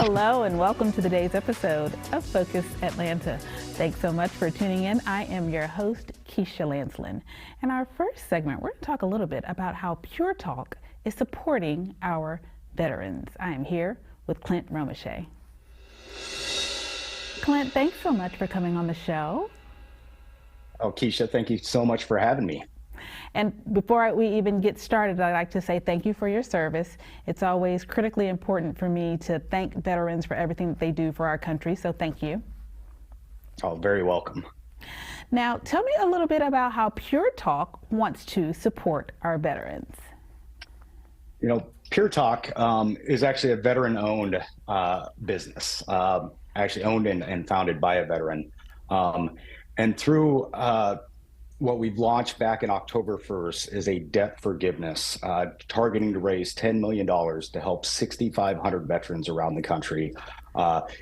Hello and welcome to today's episode of Focus Atlanta. Thanks so much for tuning in. I am your host, Keisha Lancelin. In our first segment, we're going to talk a little bit about how PureTalk is supporting our veterans. I am here with Clint Romeshay. Clint, thanks so much for coming on the show. Oh, Keisha, thank you so much for having me. And before we even get started, I'd like to say thank you for your service. It's always critically important for me to thank veterans for everything that they do for our country, so thank you. Oh, very welcome. Now, tell me a little bit about how PureTalk wants to support our veterans. You know, PureTalk is actually a veteran-owned business, actually owned and founded by a veteran. And through what we've launched back in October 1st is a debt forgiveness, targeting to raise $10 million to help 6,500 veterans around the country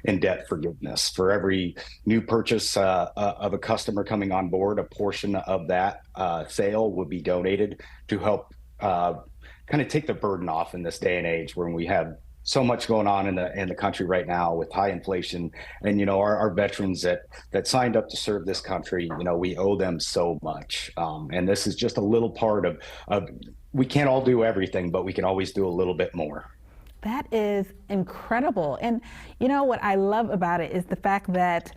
in debt forgiveness. For every new purchase of a customer coming on board, a portion of that sale would be donated to help kind of take the burden off in this day and age when we have so much going on in the country right now with high inflation. And, you know, our veterans that signed up to serve this country, you know, we owe them so much. And this is just a little part of we can't all do everything, but we can always do a little bit more. That is incredible. And you know what I love about it is the fact that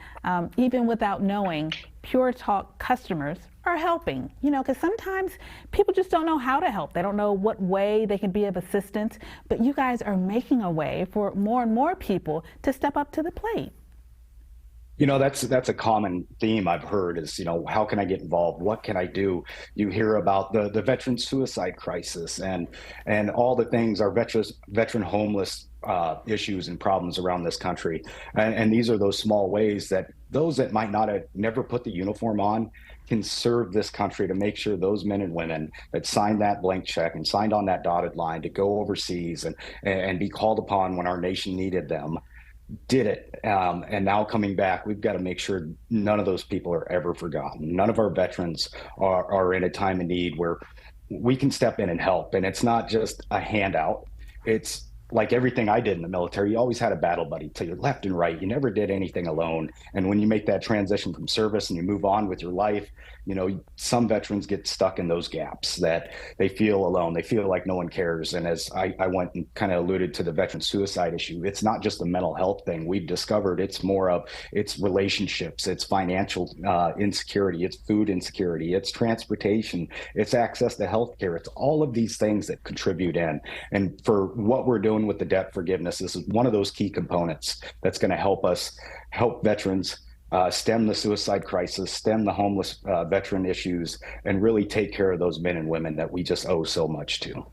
even without knowing, PureTalk customers are helping, you know, because sometimes people just don't know how to help. They don't know what way they can be of assistance, but you guys are making a way for more and more people to step up to the plate. You know, that's a common theme I've heard is, you know, how can I get involved? What can I do? You hear about the veteran suicide crisis and all the things, our veteran homeless issues and problems around this country. And these are those small ways that those that might not have never put the uniform on can serve this country to make sure those men and women that signed that blank check and signed on that dotted line to go overseas and be called upon when our nation needed them did it. And now coming back, we've got to make sure none of those people are ever forgotten. None of our veterans are in a time of need where we can step in and help. And it's not just a handout. It's like everything I did in the military. You always had a battle buddy to your left and right. You never did anything alone. And when you make that transition from service and you move on with your life, you know, some veterans get stuck in those gaps that they feel alone. They feel like no one cares. And as I went and kind of alluded to the veteran suicide issue, it's not just a mental health thing. We've discovered it's more of it's relationships, it's financial insecurity, it's food insecurity, it's transportation, it's access to healthcare. It's all of these things that contribute in. And for what we're doing with the debt forgiveness, this is one of those key components that's going to help us help veterans stem the suicide crisis, stem the homeless veteran issues, and really take care of those men and women that we just owe so much to.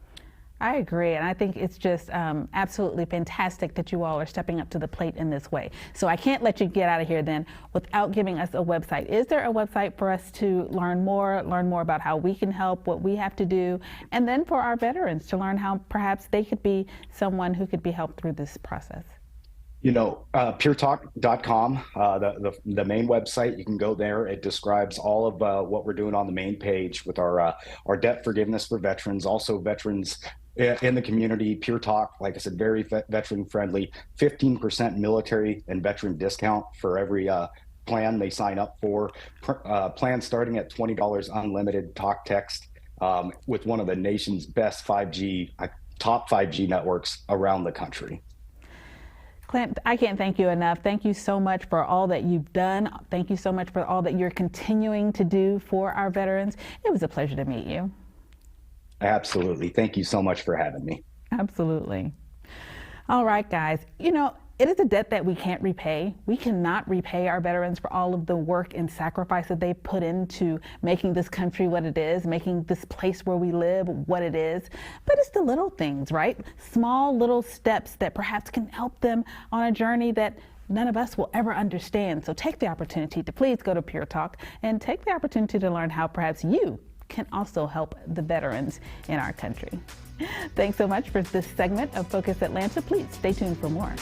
I agree, and I think it's just absolutely fantastic that you all are stepping up to the plate in this way. So I can't let you get out of here then without giving us a website. Is there a website for us to learn more about how we can help, what we have to do, and then for our veterans to learn how perhaps they could be someone who could be helped through this process? You know, PureTalk.com, the main website, you can go there. It describes all of what we're doing on the main page with our debt forgiveness for veterans, also veterans in the community. PureTalk, like I said, very veteran friendly, 15% military and veteran discount for every plan they sign up for. Plan starting at $20 unlimited talk text with one of the nation's best 5G, top 5G networks around the country. Clint, I can't thank you enough. Thank you so much for all that you've done. Thank you so much for all that you're continuing to do for our veterans. It was a pleasure to meet you. Absolutely. Thank you so much for having me. Absolutely. All right, guys. You know, it is a debt that we can't repay. We cannot repay our veterans for all of the work and sacrifice that they put into making this country what it is, making this place where we live what it is. But it's the little things, right? Small little steps that perhaps can help them on a journey that none of us will ever understand. So take the opportunity to please go to PureTalk and take the opportunity to learn how perhaps you can also help the veterans in our country. Thanks so much for this segment of Focus Atlanta. Please stay tuned for more.